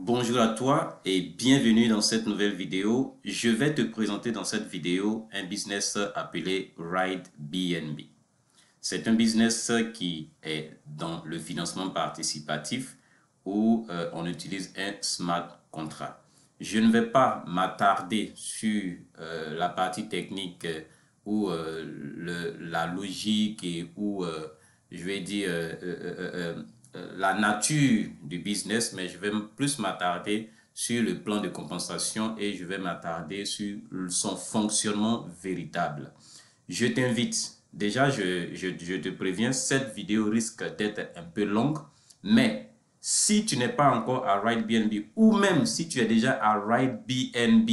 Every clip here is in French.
Bonjour à toi et bienvenue dans cette nouvelle vidéo. Je vais te présenter dans cette vidéo un business appelé RideBnB. C'est un business qui est dans le financement participatif où on utilise un smart contract. Je ne vais pas m'attarder sur la partie technique ou la logique et ou je vais dire la nature du business, mais je vais plus m'attarder sur le plan de compensation et je vais m'attarder sur son fonctionnement véritable. Je t'invite, déjà je te préviens, cette vidéo risque d'être un peu longue, mais si tu n'es pas encore à RideBnB ou même si tu es déjà à RideBnB,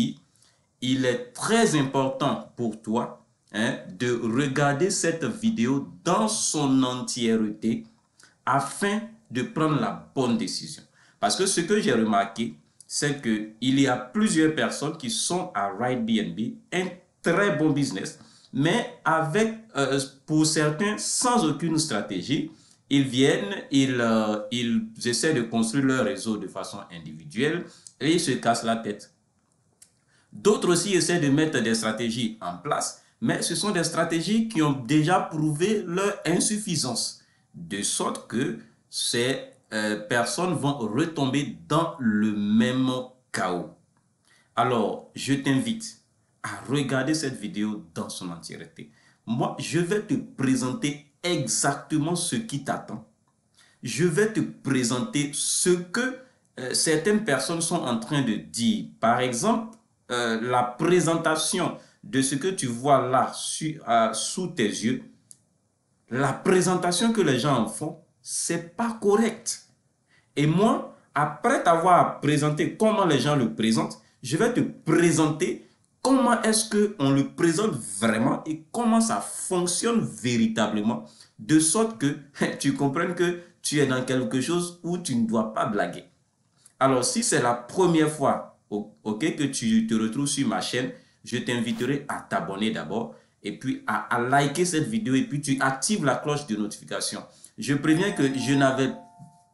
il est très important pour toi de regarder cette vidéo dans son entièreté afin de prendre la bonne décision. Parce que ce que j'ai remarqué, c'est qu'il y a plusieurs personnes qui sont à RideBnB, un très bon business, mais avec, pour certains, sans aucune stratégie. Ils viennent, ils essaient de construire leur réseau de façon individuelle et ils se cassent la tête. D'autres aussi essaient de mettre des stratégies en place, mais ce sont des stratégies qui ont déjà prouvé leur insuffisance, de sorte que ces personnes vont retomber dans le même chaos. Alors, je t'invite à regarder cette vidéo dans son entièreté. Moi, je vais te présenter exactement ce qui t'attend. Je vais te présenter ce que certaines personnes sont en train de dire. Par exemple, la présentation de ce que tu vois là sous tes yeux, la présentation que les gens en font, c'est pas correct. Et moi, après t'avoir présenté comment les gens le présentent, je vais te présenter comment est-ce qu'on le présente vraiment et comment ça fonctionne véritablement, de sorte que tu comprennes que tu es dans quelque chose où tu ne dois pas blaguer. Alors, si c'est la première fois que tu te retrouves sur ma chaîne, je t'inviterai à t'abonner d'abord et puis à liker cette vidéo et puis tu actives la cloche de notification. Je préviens que je n'avais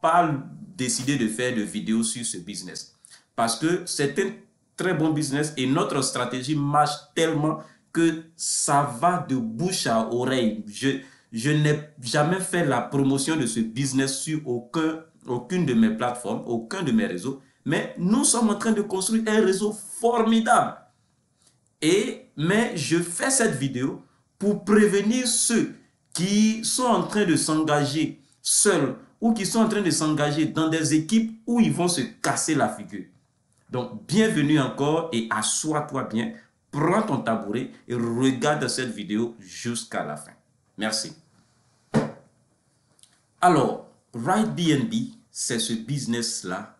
pas décidé de faire de vidéo sur ce business parce que c'est un très bon business et notre stratégie marche tellement que ça va de bouche à oreille. Je n'ai jamais fait la promotion de ce business sur aucune de mes plateformes, aucun de mes réseaux, mais nous sommes en train de construire un réseau formidable. Mais je fais cette vidéo pour prévenir ceux qui sont en train de s'engager seuls ou qui sont en train de s'engager dans des équipes où ils vont se casser la figure. Donc, bienvenue encore et assois-toi bien, prends ton tabouret et regarde cette vidéo jusqu'à la fin. Merci. Alors, RideBnB, c'est ce business-là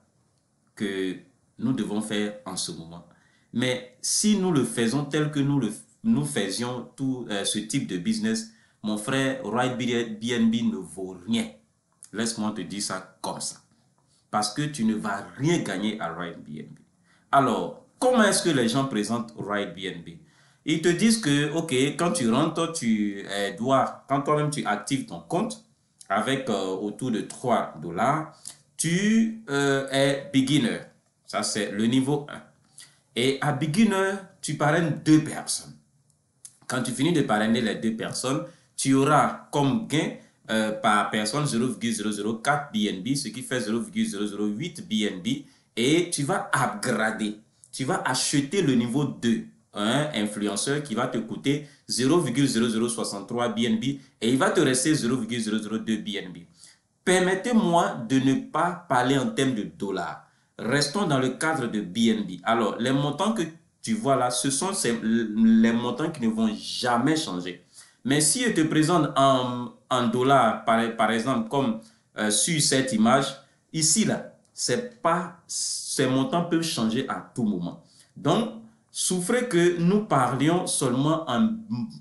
que nous devons faire en ce moment. Mais si nous le faisons tel que nous faisions tout ce type de business, mon frère, RideBnB ne vaut rien. Laisse-moi te dire ça comme ça. Parce que tu ne vas rien gagner à RideBnB. Alors, comment est-ce que les gens présentent RideBnB? Ils te disent que, ok, quand tu rentres, quand toi-même tu actives ton compte avec autour de 3 $, tu es beginner. Ça, c'est le niveau 1. Et à beginner, tu parraines 2 personnes. Quand tu finis de parrainer les 2 personnes, tu auras comme gain par personne 0,004 BNB, ce qui fait 0,008 BNB. Et tu vas upgrader. Tu vas acheter le niveau 2, un influenceur qui va te coûter 0,0063 BNB et il va te rester 0,002 BNB. Permettez-moi de ne pas parler en termes de dollars. Restons dans le cadre de BNB. Alors, les montants que tu vois là, ce sont les montants qui ne vont jamais changer. Mais si je te présente en dollars, par exemple, comme sur cette image, ici là, ces montants peuvent changer à tout moment. Donc, souffrez que nous parlions seulement en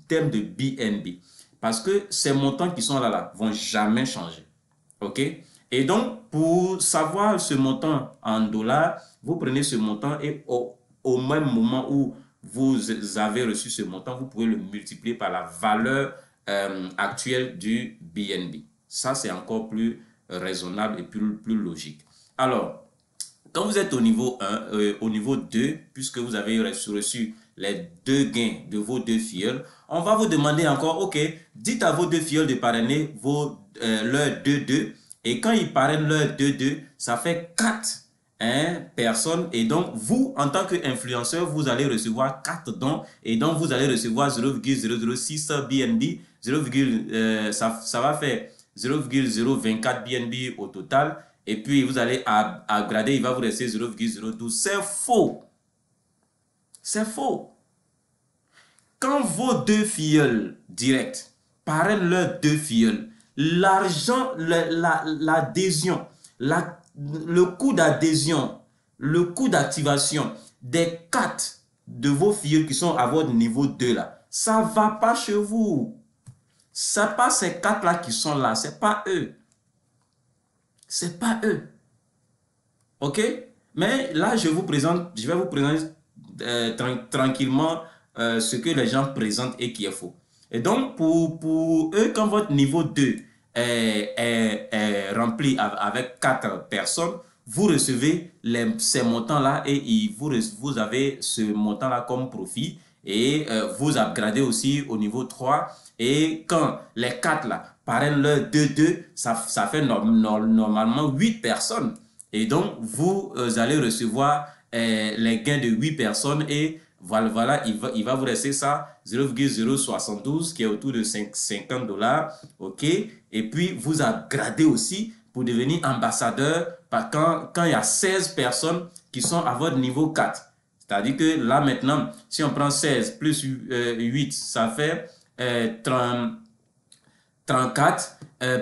termes de BNB. Parce que ces montants qui sont là vont jamais changer. OK? Et donc, pour savoir ce montant en dollars, vous prenez ce montant et au même moment où vous avez reçu ce montant, vous pouvez le multiplier par la valeur actuelle du BNB. Ça, c'est encore plus raisonnable et plus logique. Alors, Quand vous êtes au niveau 1, au niveau 2, puisque vous avez reçu les 2 gains de vos 2 filleuls, on va vous demander encore, ok, dites à vos 2 filleuls de parrainer leurs 2-2. Et quand ils parrainent leurs 2-2, ça fait 4 personnes. Et donc, vous, en tant qu'influenceur, vous allez recevoir 4 dons. Et donc, vous allez recevoir 0,006 BNB. Ça va faire 0,024 BNB au total. Et puis, vous allez upgrader, il va vous rester 0,012. C'est faux. C'est faux. Quand vos 2 filleuls directs parrainent leurs 2 filleuls, l'argent, l'adhésion, le coût d'adhésion, le coût d'activation des 4 de vos filleuls qui sont à votre niveau 2 là, ça ne va pas chez vous. Ce n'est pas ces 4 là qui sont là, ce n'est pas eux. C'est pas eux. Ok? Mais là, je vais vous présenter tranquillement ce que les gens présentent et qui est faux. Et donc, pour eux, quand votre niveau 2 est rempli avec 4 personnes, vous recevez ces montants-là et vous avez ce montant-là comme profit. Et vous upgradez aussi au niveau 3. Et quand les 4 là parrainent leur 2-2, ça fait normalement 8 personnes. Et donc, vous allez recevoir les gains de 8 personnes et voilà, il va vous rester ça, 0,072 qui est autour de 50 $. OK? Et puis, vous upgradez aussi pour devenir ambassadeur quand il y a 16 personnes qui sont à votre niveau 4. C'est-à-dire que là, maintenant, si on prend 16 plus 8, ça fait 34,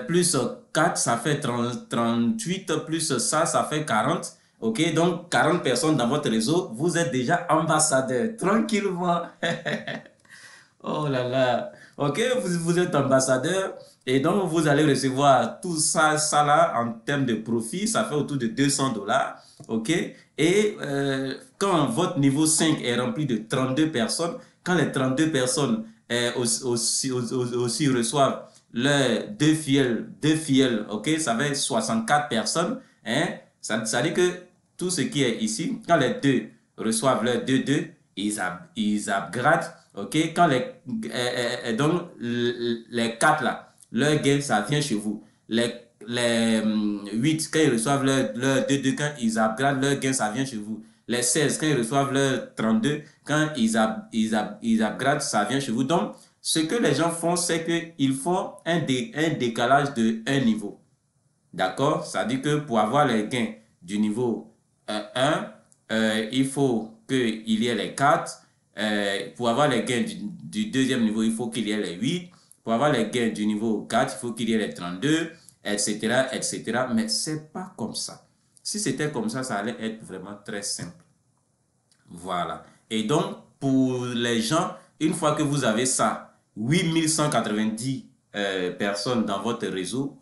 plus 4, ça fait 38, plus ça fait 40. Ok, donc 40 personnes dans votre réseau, vous êtes déjà ambassadeur, tranquillement. Oh là là. Ok, vous êtes ambassadeur et donc vous allez recevoir tout ça là en termes de profit, ça fait autour de 200 $. Ok, et quand votre niveau 5 est rempli de 32 personnes, quand les 32 personnes aussi reçoivent leurs 2 filleuls, ok, ça fait 64 personnes, hein, ça dit que tout ce qui est ici, quand les 2 reçoivent leurs 2-2, ils upgradent. Ok, quand donc les 4 là, leur gain, ça vient chez vous. Les 8, quand ils reçoivent leur 2-2, quand ils upgradent, leur gain, ça vient chez vous. Les 16, quand ils reçoivent leur 32, quand ils upgradent, ça vient chez vous. Donc, ce que les gens font, c'est qu'ils font un décalage de un niveau. D'accord? Ça dit que pour avoir les gains du niveau 1, il faut qu'il y ait les 4. Pour avoir les gains du deuxième niveau, il faut qu'il y ait les 8. Pour avoir les gains du niveau 4, il faut qu'il y ait les 32, etc., etc. Mais ce n'est pas comme ça. Si c'était comme ça, ça allait être vraiment très simple. Voilà. Et donc, pour les gens, une fois que vous avez ça, 8190 personnes dans votre réseau,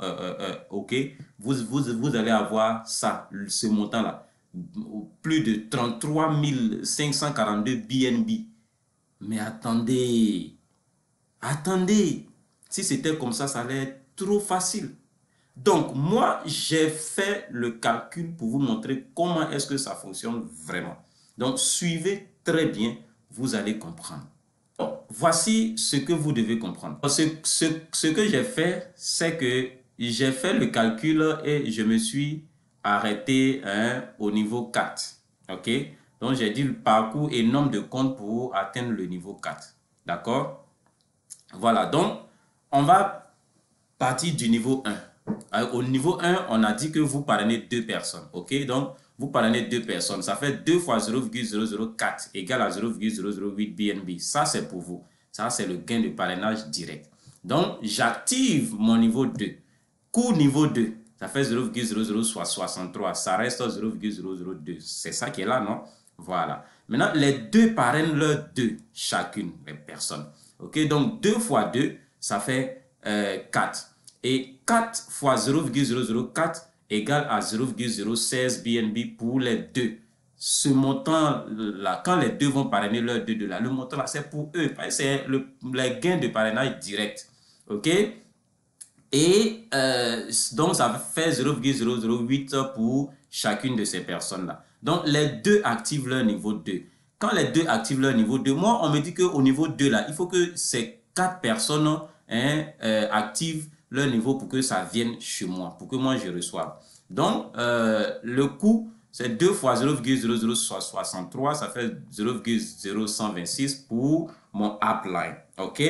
ok, vous allez avoir ça, ce montant-là. Plus de 33 542 BNB. Mais attendez, si c'était comme ça allait être trop facile. Donc, moi, j'ai fait le calcul pour vous montrer comment est-ce que ça fonctionne vraiment. Donc, suivez très bien, vous allez comprendre. Donc, voici ce que vous devez comprendre. Ce que j'ai fait, c'est que j'ai fait le calcul et je me suis arrêté au niveau 4. OK? Donc, j'ai dit le parcours et nombre de comptes pour atteindre le niveau 4. D'accord? Voilà. Donc, on va partir du niveau 1. Au niveau 1, on a dit que vous parrainez 2 personnes. OK? Donc, vous parrainez 2 personnes. Ça fait 2 fois 0,004 égale à 0,008 BNB. Ça, c'est pour vous. Ça, c'est le gain de parrainage direct. Donc, j'active mon niveau 2. Coût niveau 2. Ça fait 0,0063. Ça reste 0,002. C'est ça qui est là, non? Voilà. Maintenant, les 2 parrainent leurs 2 chacune, les personnes. OK? Donc, 2 fois 2, ça fait 4. Et 4 fois 0,004 égale à 0,016 BNB pour les 2. Ce montant-là, quand les 2 vont parrainer leurs 2 de là, le montant-là, c'est pour eux. C'est les gains de parrainage direct. OK? Et donc, ça fait 0,008 pour chacune de ces personnes-là. Donc, les deux activent leur niveau 2. Quand les deux activent leur niveau 2, moi, on me dit qu'au niveau 2, là, il faut que ces 4 personnes activent leur niveau pour que ça vienne chez moi, pour que moi, je reçoive. Donc, le coût, c'est 2 fois 0,0063, ça fait 0,0126 pour mon upline. OK?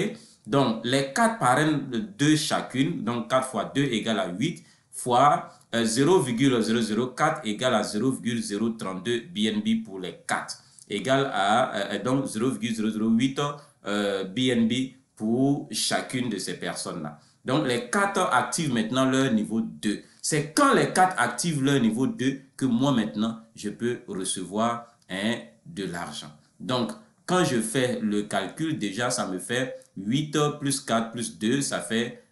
Donc, les 4 parrainent de 2 chacune, donc 4 fois 2 égale à 8, fois 0,004 égale à 0,032 BNB pour les 4, égale à donc 0,008 BNB pour chacune de ces personnes-là. Donc, les 4 activent maintenant leur niveau 2. C'est quand les 4 activent leur niveau 2 que moi, maintenant, je peux recevoir de l'argent. Donc, quand je fais le calcul, déjà, ça me fait 8 plus 4 plus 2, ça fait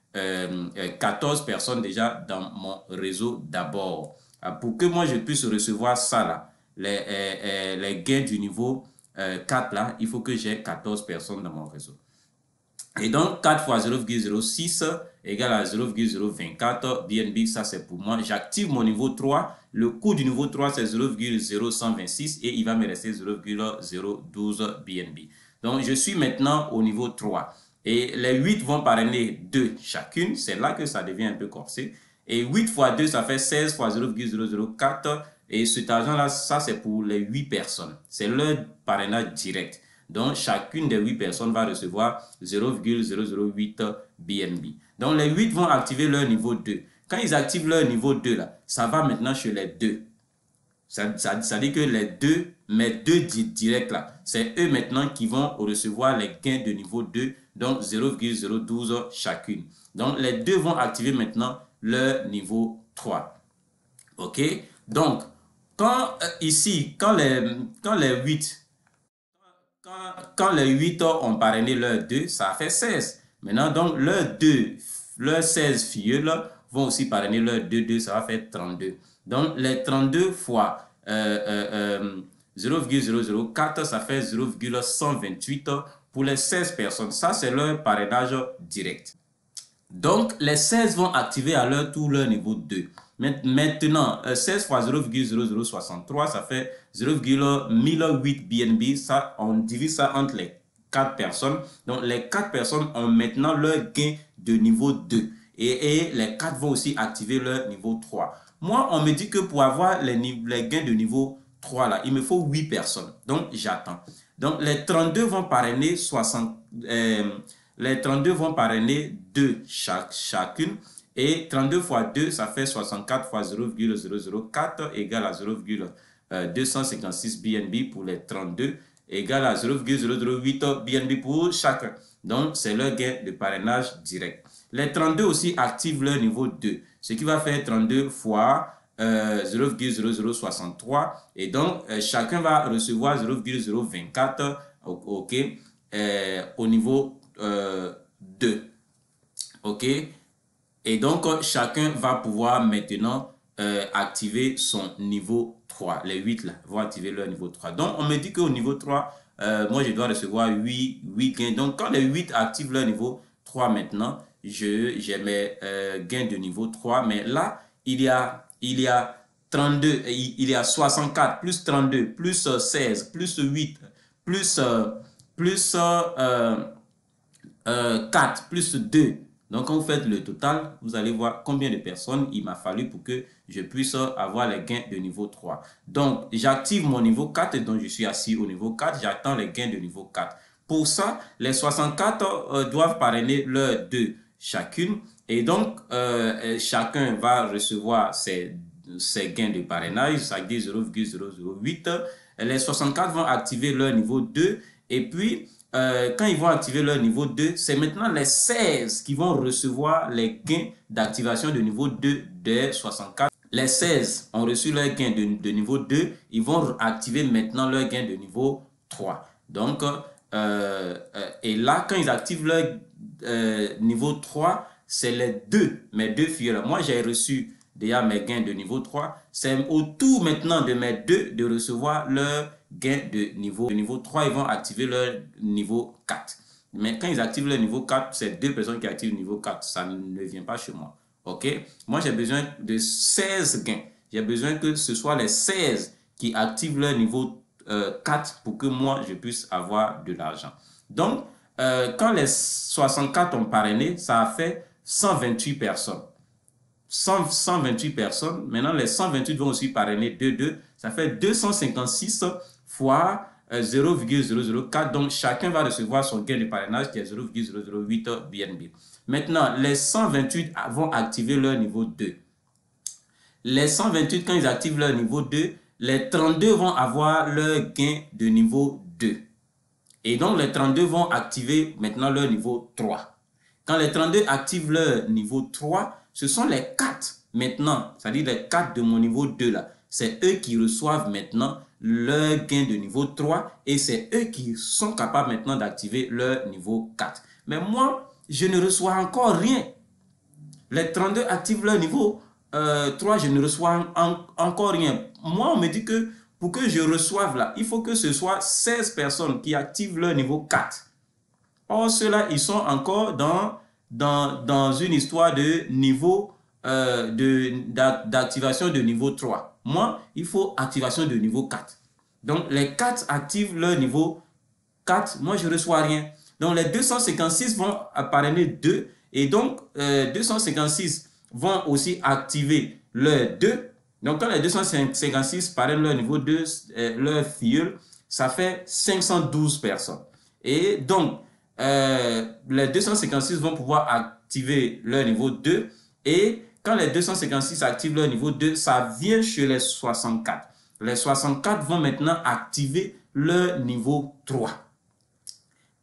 14 personnes déjà dans mon réseau d'abord. Pour que moi, je puisse recevoir ça, là, les gains du niveau 4, là, il faut que j'ai 14 personnes dans mon réseau. Et donc, 4 fois 0,06 égale à 0,024 BNB, ça c'est pour moi. J'active mon niveau 3. Le coût du niveau 3, c'est 0,0126 et il va me rester 0,012 BNB. Donc, je suis maintenant au niveau 3. Et les 8 vont parrainer 2 chacune. C'est là que ça devient un peu corsé. Et 8 fois 2, ça fait 16 fois 0,004. Et cet argent-là, ça c'est pour les 8 personnes. C'est leur parrainage direct. Donc, chacune des 8 personnes va recevoir 0,008 BNB. Donc, les 8 vont activer leur niveau 2. Quand ils activent leur niveau 2, là, ça va maintenant chez les 2. Ça dit que les deux, mes 2 directs là, c'est eux maintenant qui vont recevoir les gains de niveau 2, donc 0,012 chacune. Donc, les 2 vont activer maintenant leur niveau 3. OK? Donc, quand ici, quand les 8 ont parrainé leurs 2, ça fait 16. Maintenant, donc, leurs 16 filles vont aussi parrainer leurs 2, ça va faire 32. Donc, les 32 fois 0,004, ça fait 0,128 pour les 16 personnes. Ça, c'est leur parrainage direct. Donc, les 16 vont activer à leur tour leur niveau 2. Maintenant, 16 fois 0,0063, ça fait 0,1008 BNB. Ça, on divise ça entre les 4 personnes. Donc, les 4 personnes ont maintenant leur gain de niveau 2. Et les 4 vont aussi activer leur niveau 3. Moi, on me dit que pour avoir les gains de niveau 3, là, il me faut 8 personnes. Donc, j'attends. Donc, les 32 vont parrainer 60... les 32 vont parrainer 2 chacune. Et 32 fois 2, ça fait 64 fois 0,004 égale à 0,256 BNB pour les 32, égale à 0,008 BNB pour chacun. Donc, c'est leur gain de parrainage direct. Les 32 aussi activent leur niveau 2, ce qui va faire 32 fois 0,0063. Et donc, chacun va recevoir 0,024 okay, au niveau 2. OK? Et donc, chacun va pouvoir maintenant activer son niveau 3. Les 8 là vont activer leur niveau 3. Donc, on me dit qu'au niveau 3, moi, je dois recevoir 8 gains. Donc, quand les 8 activent leur niveau 3 maintenant, j'ai mes gains de niveau 3. Mais là, il y a 32, il y a 64, plus 32, plus 16, plus 8, plus 4, plus 2. Donc, quand vous faites le total, vous allez voir combien de personnes il m'a fallu pour que je puisse avoir les gains de niveau 3. Donc, j'active mon niveau 4 et donc je suis assis au niveau 4. J'attends les gains de niveau 4. Pour ça, les 64 doivent parrainer leurs 2 chacune. Et donc, chacun va recevoir ses gains de parrainage, ça dit 0,008. Les 64 vont activer leur niveau 2. Et puis, quand ils vont activer leur niveau 2, c'est maintenant les 16 qui vont recevoir les gains d'activation de niveau 2 des 64. Les 16 ont reçu leur gain de niveau 2, ils vont activer maintenant leur gain de niveau 3. Donc, et là, quand ils activent leur niveau 3, c'est les 2, mes 2 filles là. Moi, j'ai reçu déjà mes gains de niveau 3. C'est au tour maintenant de mes 2 de recevoir leur gain de niveau 3, ils vont activer leur niveau 4. Mais quand ils activent leur niveau 4, c'est 2 personnes qui activent le niveau 4. Ça ne vient pas chez moi. OK? Moi, j'ai besoin de 16 gains. J'ai besoin que ce soit les 16 qui activent leur niveau 4 pour que moi, je puisse avoir de l'argent. Donc, quand les 64 ont parrainé, ça a fait 128 personnes. 128 personnes. Maintenant, les 128 vont aussi parrainer 2-2. Ça fait 256 fois 0,004. Donc, chacun va recevoir son gain de parrainage qui est 0,008 BNB. Maintenant, les 128 vont activer leur niveau 2. Les 128, quand ils activent leur niveau 2, les 32 vont avoir leur gain de niveau 2. Et donc, les 32 vont activer maintenant leur niveau 3. Quand les 32 activent leur niveau 3, ce sont les 4 maintenant, c'est-à-dire les 4 de mon niveau 2 là. C'est eux qui reçoivent maintenant leur gain de niveau 3 et c'est eux qui sont capables maintenant d'activer leur niveau 4. Mais moi, je ne reçois encore rien. Les 32 activent leur niveau 3, je ne reçois encore rien. Moi, on me dit que pour que je reçoive là, il faut que ce soit 16 personnes qui activent leur niveau 4. Or, ceux-là, ils sont encore dans une histoire de niveau d'activation de niveau 3. Moi, il faut activation de niveau 4. Donc, les 4 activent leur niveau 4. Moi, je ne reçois rien. Donc, les 256 vont parrainer 2. Et donc, 256 vont aussi activer leur 2. Donc, quand les 256 parrainent leur niveau 2, leur filleul, ça fait 512 personnes. Et donc, les 256 vont pouvoir activer leur niveau 2. Et quand les 256 activent leur niveau 2, ça vient chez les 64. Les 64 vont maintenant activer leur niveau 3.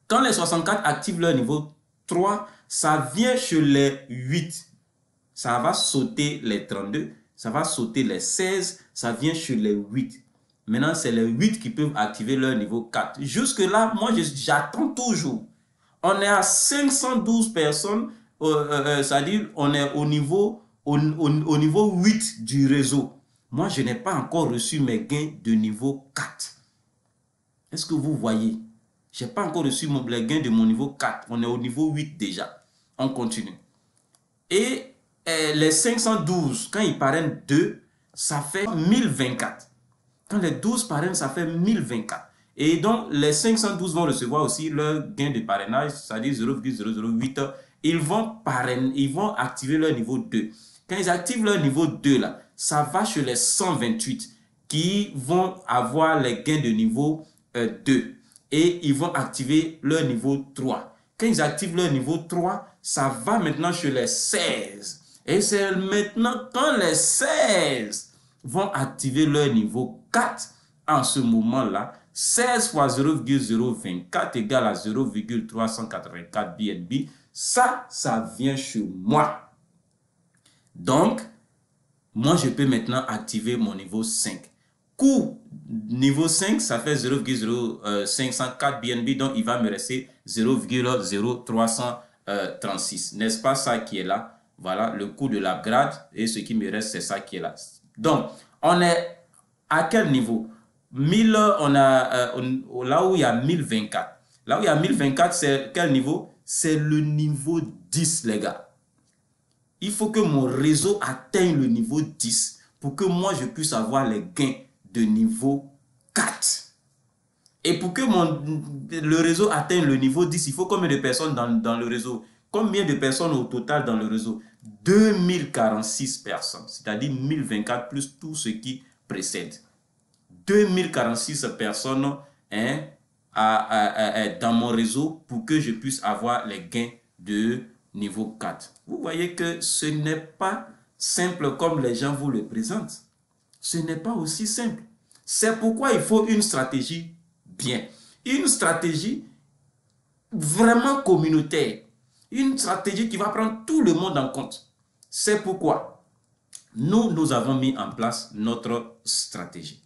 Quand les 64 activent leur niveau 3, ça vient chez les 8. Ça va sauter les 32, ça va sauter les 16, ça vient chez les 8. Maintenant, c'est les 8 qui peuvent activer leur niveau 4. Jusque-là, moi, j'attends toujours. On est à 512 personnes, c'est-à-dire on est au niveau 8 du réseau. Moi, je n'ai pas encore reçu mes gains de niveau 4. Est-ce que vous voyez? Je n'ai pas encore reçu les gains de mon niveau 4. On est au niveau 8 déjà. On continue. Et les 512, quand ils parrainent 2, ça fait 1024. Quand les 12 parrainent, ça fait 1024. Et donc, les 512 vont recevoir aussi leur gain de parrainage, c'est-à-dire 0,008. Ils vont activer leur niveau 2. Quand ils activent leur niveau 2, là, ça va chez les 128 qui vont avoir les gains de niveau 2. Et ils vont activer leur niveau 3. Quand ils activent leur niveau 3, ça va maintenant chez les 16. Et c'est maintenant quand les 16 vont activer leur niveau 4, en ce moment-là, 16 fois 0,024 égale à 0,384 BNB. Ça vient chez moi. Donc, moi, je peux maintenant activer mon niveau 5. Coût niveau 5, ça fait 0,0504 BNB, donc il va me rester 0,0336. N'est-ce pas ça qui est là? Voilà, le coût de l'upgrade et ce qui me reste, c'est ça qui est là. Donc, on est à quel niveau? 1000, on a là où il y a 1024. Là où il y a 1024, c'est quel niveau? C'est le niveau 10, les gars. Il faut que mon réseau atteigne le niveau 10 pour que moi, je puisse avoir les gains de niveau 4. Et pour que le réseau atteigne le niveau 10, il faut combien de personnes dans le réseau? Combien de personnes au total dans le réseau? 2046 personnes, c'est-à-dire 1024 plus tout ce qui précède. 2046 personnes dans mon réseau pour que je puisse avoir les gains de niveau 4. Vous voyez que ce n'est pas simple comme les gens vous le présentent. Ce n'est pas aussi simple. C'est pourquoi il faut une stratégie bien. Une stratégie vraiment communautaire. Une stratégie qui va prendre tout le monde en compte. C'est pourquoi nous avons mis en place notre stratégie.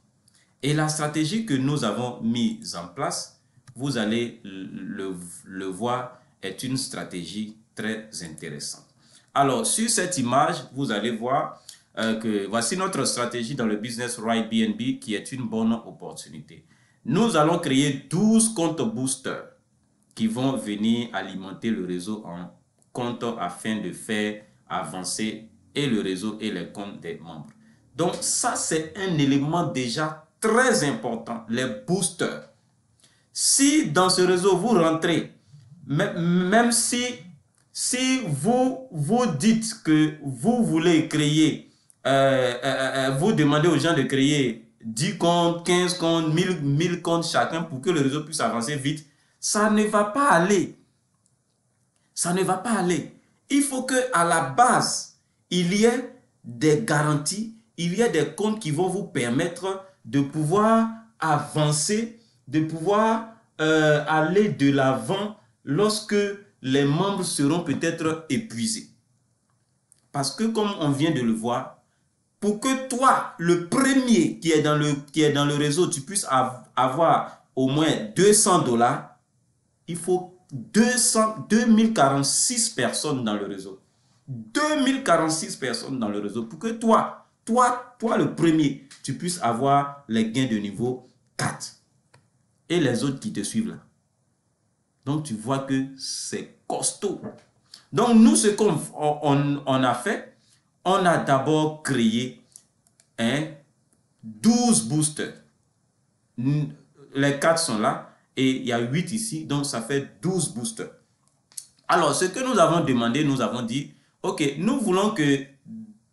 Et la stratégie que nous avons mise en place, vous allez le voir, est une stratégie très intéressante. Alors, sur cette image, vous allez voir que voici notre stratégie dans le business Ride BNB qui est une bonne opportunité. Nous allons créer 12 comptes boosters qui vont venir alimenter le réseau en comptes afin de faire avancer et le réseau et les comptes des membres. Donc ça, c'est un élément déjà très important, les boosters. Si dans ce réseau, vous rentrez, même si vous dites que vous voulez créer, vous demandez aux gens de créer 10 comptes, 15 comptes, 1000 comptes chacun pour que le réseau puisse avancer vite, ça ne va pas aller. Ça ne va pas aller. Il faut qu'à la base, il y ait des garanties, il y ait des comptes qui vont vous permettre de pouvoir avancer, de pouvoir aller de l'avant lorsque les membres seront peut-être épuisés. Parce que comme on vient de le voir, pour que toi, le premier qui est dans le réseau, tu puisses avoir au moins 200 $, il faut 2046 personnes dans le réseau. 2046 personnes dans le réseau pour que toi le premier, tu puisses avoir les gains de niveau 4. Et les autres qui te suivent là. Donc tu vois que c'est costaud. Donc nous, ce qu'on a fait, on a d'abord créé 12 boosters. Les 4 sont là. Et il y a 8 ici, donc ça fait 12 boosters. Alors, ce que nous avons demandé, nous avons dit, ok, nous voulons que,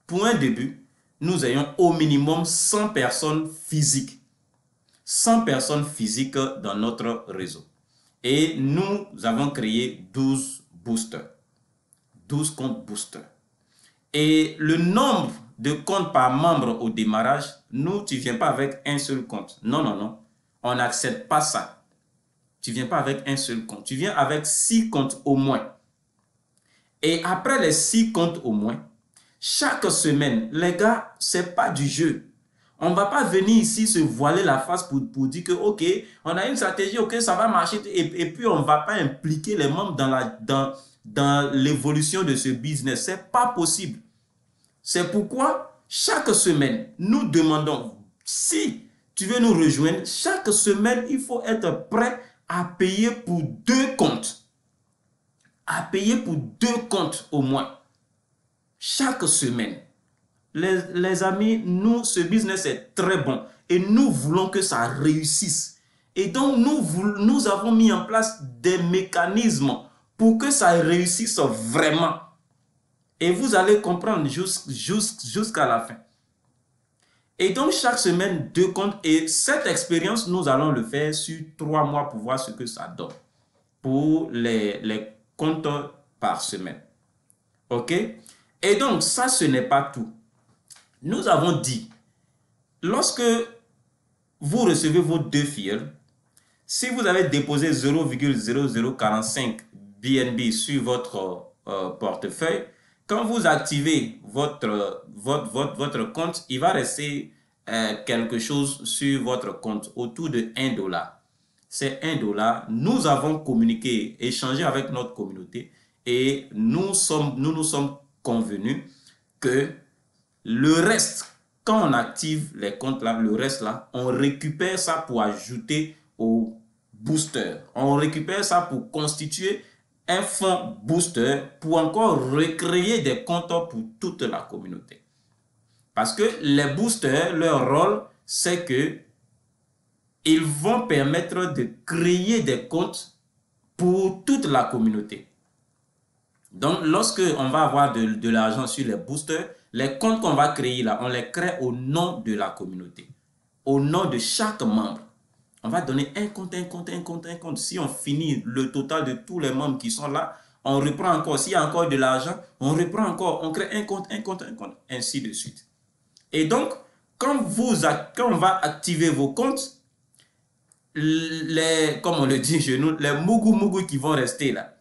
pour un début, nous ayons au minimum 100 personnes physiques. 100 personnes physiques dans notre réseau. Et nous avons créé 12 boosters. 12 comptes boosters. Et le nombre de comptes par membre au démarrage, nous, tu ne viens pas avec un seul compte. Non, non, non. On n'accepte pas ça. Tu ne viens pas avec un seul compte. Tu viens avec 6 comptes au moins. Et après les 6 comptes au moins, chaque semaine, les gars, ce n'est pas du jeu. On ne va pas venir ici se voiler la face pour dire que, ok, on a une stratégie, ok, ça va marcher. Et puis, on ne va pas impliquer les membres dans l'évolution de ce business. Ce n'est pas possible. C'est pourquoi, chaque semaine, nous demandons, si tu veux nous rejoindre, chaque semaine, il faut être prêt à payer pour 2 comptes. À payer pour 2 comptes au moins. Chaque semaine. Les amis, nous, ce business est très bon. Et nous voulons que ça réussisse. Et donc, nous avons mis en place des mécanismes pour que ça réussisse vraiment. Et vous allez comprendre jusqu'à la fin. Et donc, chaque semaine, 2 comptes. Et cette expérience, nous allons le faire sur 3 mois pour voir ce que ça donne. Pour les comptes par semaine. OK? Et donc, ça, ce n'est pas tout. Nous avons dit, lorsque vous recevez vos 2 firmes, si vous avez déposé 0,0045 BNB sur votre portefeuille, quand vous activez votre compte, il va rester quelque chose sur votre compte, autour de 1 $. C'est 1 $. Nous avons communiqué, échangé avec notre communauté et nous nous sommes convenus que le reste, quand on active les comptes là, le reste là, on récupère ça pour ajouter au booster. On récupère ça pour constituer un fonds booster pour encore recréer des comptes pour toute la communauté. Parce que les boosters, leur rôle, c'est que ils vont permettre de créer des comptes pour toute la communauté. Donc, lorsque on va avoir de l'argent sur les boosters, les comptes qu'on va créer là, on les crée au nom de la communauté, au nom de chaque membre. On va donner un compte, un compte, un compte, un compte. Si on finit le total de tous les membres qui sont là, on reprend encore. S'il y a encore de l'argent, on reprend encore. On crée un compte, un compte, un compte, ainsi de suite. Et donc, quand on va activer vos comptes, comme on le dit chez nous, les mougou qui vont rester là,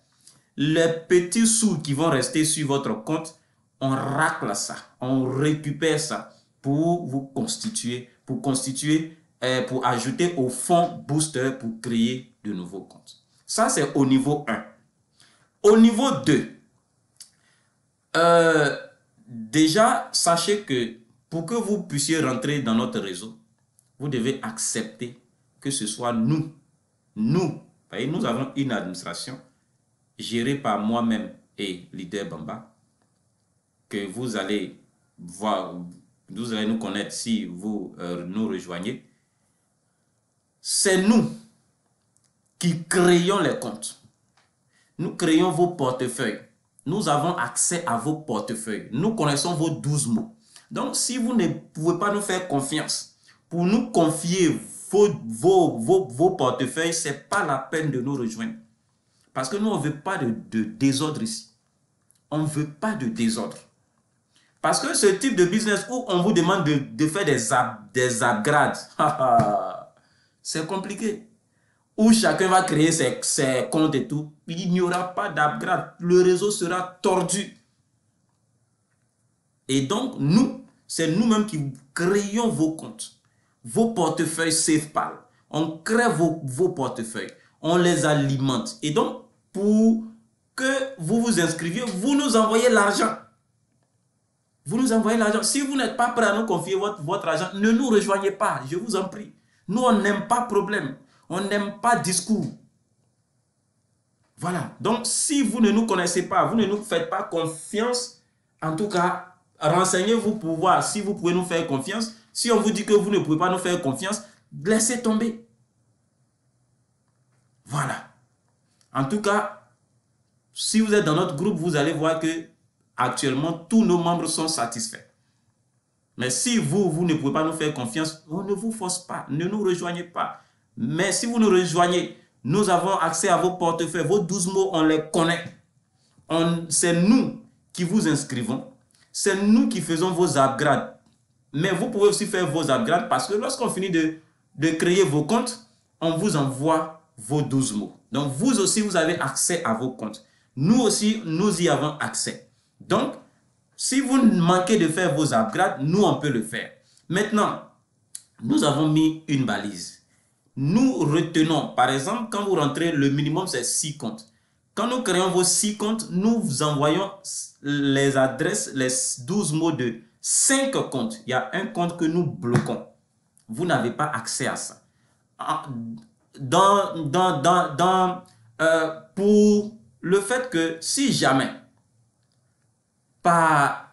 les petits sous qui vont rester sur votre compte, on racle ça, on récupère ça pour vous constituer, pour ajouter au fonds booster pour créer de nouveaux comptes. Ça, c'est au niveau 1. Au niveau 2, déjà, sachez que pour que vous puissiez rentrer dans notre réseau, vous devez accepter que ce soit nous. Nous avons une administration gérée par moi-même et Leader Bamba, que vous allez voir, Vous allez nous connaître si vous nous rejoignez. C'est nous qui créons les comptes. Nous créons vos portefeuilles. Nous avons accès à vos portefeuilles. Nous connaissons vos 12 mots. Donc, si vous ne pouvez pas nous faire confiance pour nous confier vos portefeuilles, ce n'est pas la peine de nous rejoindre. Parce que nous, on ne veut pas de désordre ici. On ne veut pas de désordre. Parce que ce type de business où on vous demande de faire des upgrades, c'est compliqué. Où chacun va créer ses comptes et tout, il n'y aura pas d'upgrade. Le réseau sera tordu. Et donc, nous, c'est nous-mêmes qui créons vos comptes. Vos portefeuilles SafePal. On crée vos portefeuilles. On les alimente. Et donc, pour que vous vous inscriviez, vous nous envoyez l'argent. Vous nous envoyez l'argent. Si vous n'êtes pas prêt à nous confier votre argent, ne nous rejoignez pas, je vous en prie. Nous, on n'aime pas problème. On n'aime pas discours. Voilà. Donc, si vous ne nous connaissez pas, vous ne nous faites pas confiance, en tout cas, renseignez-vous pour voir si vous pouvez nous faire confiance. Si on vous dit que vous ne pouvez pas nous faire confiance, laissez tomber. Voilà. En tout cas, si vous êtes dans notre groupe, vous allez voir que actuellement, tous nos membres sont satisfaits. Mais si vous ne pouvez pas nous faire confiance, on ne vous force pas, ne nous rejoignez pas. Mais si vous nous rejoignez, nous avons accès à vos portefeuilles, vos 12 mots, on les connaît. C'est nous qui vous inscrivons, c'est nous qui faisons vos upgrades. Mais vous pouvez aussi faire vos upgrades parce que lorsqu'on finit de créer vos comptes, on vous envoie vos 12 mots. Donc vous aussi, vous avez accès à vos comptes. Nous aussi, nous y avons accès. Donc, si vous manquez de faire vos upgrades, nous, on peut le faire. Maintenant, nous avons mis une balise. Nous retenons, par exemple, quand vous rentrez, le minimum, c'est 6 comptes. Quand nous créons vos 6 comptes, nous vous envoyons les adresses, les 12 mots de 5 comptes. Il y a un compte que nous bloquons. Vous n'avez pas accès à ça. Pour le fait que si jamais par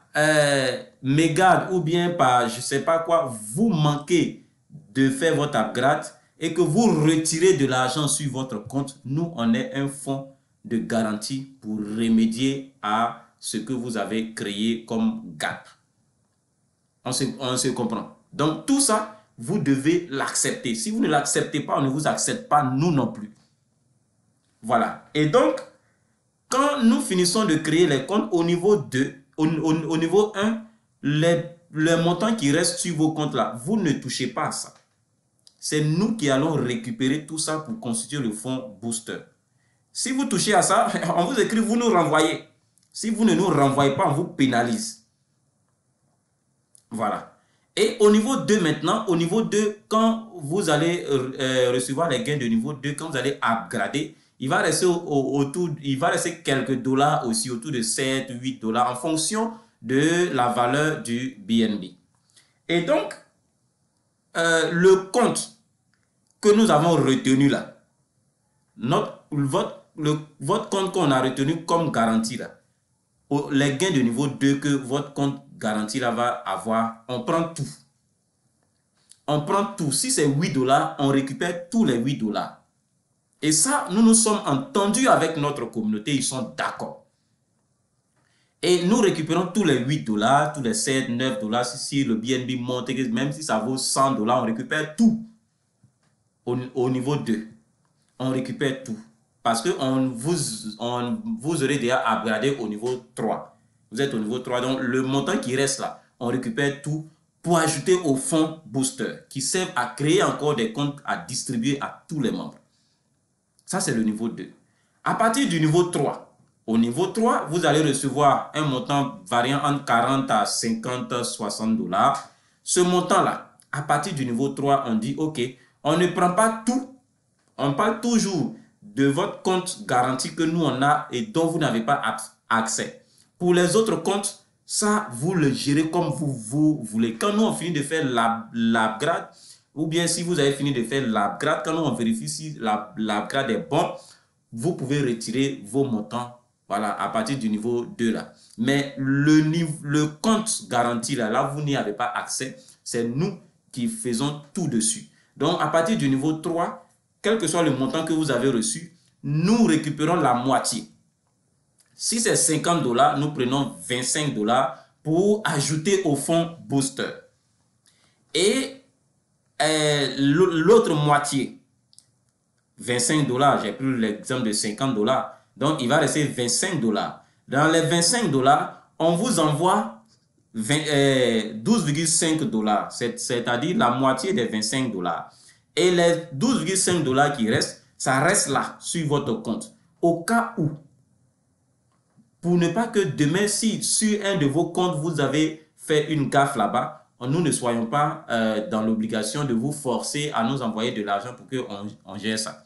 mégarde ou bien par je ne sais pas quoi, vous manquez de faire votre upgrade et que vous retirez de l'argent sur votre compte, nous, on est un fonds de garantie pour remédier à ce que vous avez créé comme gap. On se comprend. Donc, tout ça, vous devez l'accepter. Si vous ne l'acceptez pas, on ne vous accepte pas, nous non plus. Voilà. Et donc, quand nous finissons de créer les comptes au niveau 2, au niveau 1, les montants qui restent sur vos comptes là, vous ne touchez pas à ça. C'est nous qui allons récupérer tout ça pour constituer le fonds booster. Si vous touchez à ça, on vous écrit, vous nous renvoyez. Si vous ne nous renvoyez pas, on vous pénalise. Voilà. Et au niveau 2 maintenant, au niveau 2, quand vous allez recevoir les gains de niveau 2, quand vous allez upgrader, il va rester il va rester quelques dollars aussi, autour de 7, 8 dollars en fonction de la valeur du BNB. Et donc, le compte que nous avons retenu là, votre compte qu'on a retenu comme garantie là, les gains de niveau 2 que votre compte garantie là va avoir, on prend tout. On prend tout. Si c'est 8 dollars, on récupère tous les 8 dollars. Et ça, nous nous sommes entendus avec notre communauté, ils sont d'accord. Et nous récupérons tous les 8 dollars, tous les 7, 9 dollars. Si le BNB monte, même si ça vaut 100 dollars, on récupère tout au niveau 2. On récupère tout. Parce que vous aurez déjà upgradé au niveau 3. Vous êtes au niveau 3. Donc, le montant qui reste là, on récupère tout pour ajouter au fonds booster qui servent à créer encore des comptes à distribuer à tous les membres. Ça, c'est le niveau 2. À partir du niveau 3, au niveau 3, vous allez recevoir un montant variant entre 40 à 50, 60 dollars. Ce montant-là, à partir du niveau 3, on dit, OK, on ne prend pas tout. On parle toujours de votre compte garanti que nous, on a et dont vous n'avez pas accès. Pour les autres comptes, ça, vous le gérez comme vous voulez. Quand nous, on finit de faire l'upgrade, ou bien si vous avez fini de faire l'upgrade, quand nous on vérifie si l'upgrade est bon, vous pouvez retirer vos montants Voilà, à partir du niveau 2 là. Mais le compte garanti là, vous n'y avez pas accès. C'est nous qui faisons tout dessus. Donc, à partir du niveau 3, quel que soit le montant que vous avez reçu, nous récupérons la moitié. Si c'est 50 $, nous prenons 25 $ pour ajouter au fonds booster. Et l'autre moitié, 25 $, j'ai pris l'exemple de 50 $, donc il va rester 25 $. Dans les 25 $, on vous envoie 12,5 $, c'est-à-dire la moitié des 25 $. Et les 12,5 $ qui restent, ça reste là sur votre compte. Au cas où, pour ne pas que demain, si sur un de vos comptes, vous avez fait une gaffe là-bas, nous ne soyons pas dans l'obligation de vous forcer à nous envoyer de l'argent pour qu'on gère ça.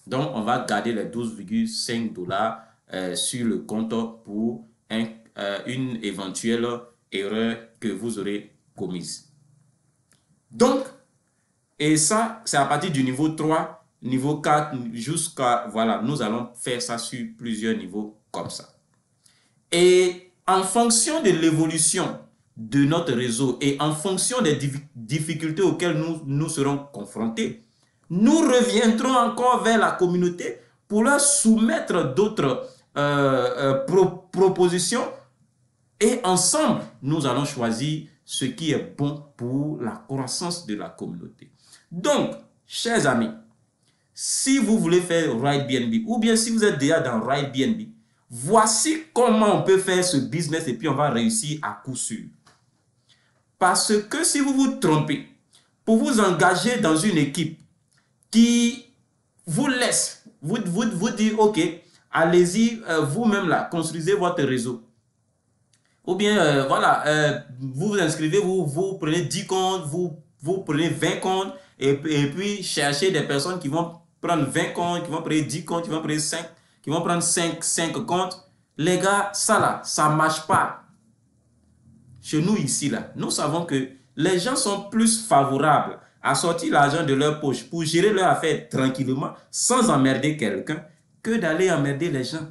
Donc, on va garder les 12,5 $ sur le compte pour une éventuelle erreur que vous aurez commise. Donc, et ça, c'est à partir du niveau 3, niveau 4, jusqu'à, voilà, nous allons faire ça sur plusieurs niveaux comme ça. Et en fonction de l'évolution de notre réseau et en fonction des difficultés auxquelles nous serons confrontés, nous reviendrons encore vers la communauté pour leur soumettre d'autres propositions et ensemble, nous allons choisir ce qui est bon pour la croissance de la communauté. Donc, chers amis, si vous voulez faire RideBnB ou bien si vous êtes déjà dans RideBnB, voici comment on peut faire ce business et puis on va réussir à coup sûr. Parce que si vous vous trompez, pour vous engager dans une équipe qui vous laisse, vous dire, ok, allez-y, vous-même là, construisez votre réseau. Ou bien, voilà, vous vous inscrivez, vous prenez 10 comptes, vous prenez 20 comptes, et puis cherchez des personnes qui vont prendre 20 comptes, qui vont prendre 10 comptes, qui vont prendre 5, qui vont prendre 5 comptes. Les gars, ça là, ça ne marche pas. Chez nous ici, là, nous savons que les gens sont plus favorables à sortir l'argent de leur poche pour gérer leur affaire tranquillement, sans emmerder quelqu'un, que d'aller emmerder les gens.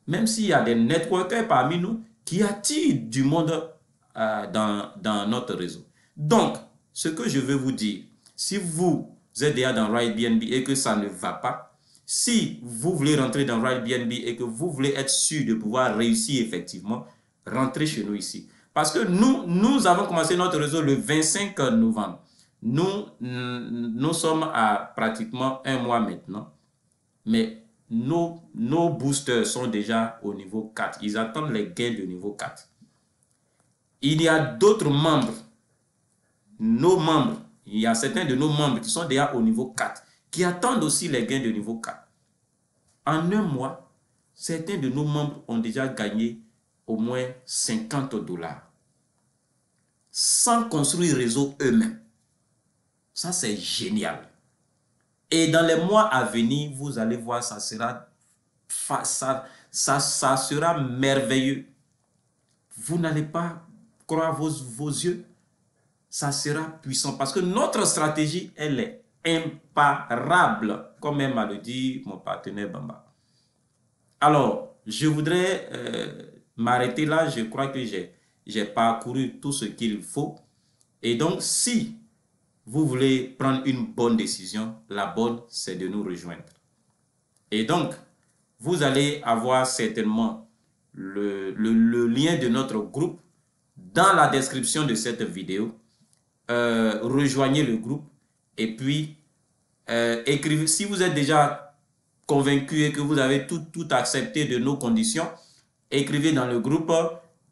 Même s'il y a des networkers parmi nous qui attirent du monde dans notre réseau. Donc, ce que je veux vous dire, si vous êtes déjà dans RideBnB et que ça ne va pas, si vous voulez rentrer dans RideBnB et que vous voulez être sûr de pouvoir réussir effectivement, rentrez chez nous ici. Parce que nous avons commencé notre réseau le 25 novembre. Nous sommes à pratiquement 1 mois maintenant. Mais nos boosters sont déjà au niveau 4. Ils attendent les gains de niveau 4. Il y a d'autres membres, nos membres, il y a certains de nos membres qui sont déjà au niveau 4, qui attendent aussi les gains de niveau 4. En 1 mois, certains de nos membres ont déjà gagné au moins 50 $, sans construire réseau eux-mêmes. Ça, c'est génial. Et dans les mois à venir, vous allez voir, ça sera merveilleux. Vous n'allez pas croire vos yeux. Ça sera puissant parce que notre stratégie, elle est imparable, comme même m'a le dit mon partenaire Bamba. Alors, je voudrais m'arrêter là. Je crois que j'ai parcouru tout ce qu'il faut. Et donc, si vous voulez prendre une bonne décision, la bonne, c'est de nous rejoindre. Et donc, vous allez avoir certainement le lien de notre groupe dans la description de cette vidéo. Rejoignez le groupe et puis écrivez. Si vous êtes déjà convaincu et que vous avez tout accepté de nos conditions, écrivez dans le groupe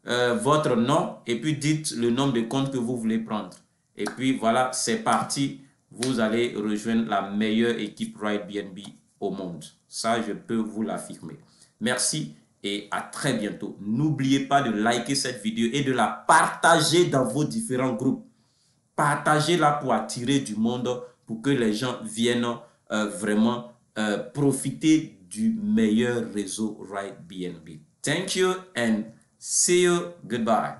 votre nom et puis dites le nombre de comptes que vous voulez prendre. Et puis voilà, c'est parti. Vous allez rejoindre la meilleure équipe RideBnB au monde. Ça, je peux vous l'affirmer. Merci et à très bientôt. N'oubliez pas de liker cette vidéo et de la partager dans vos différents groupes. Partagez-la pour attirer du monde, pour que les gens viennent vraiment profiter du meilleur réseau RideBnB. Thank you and see you. Goodbye.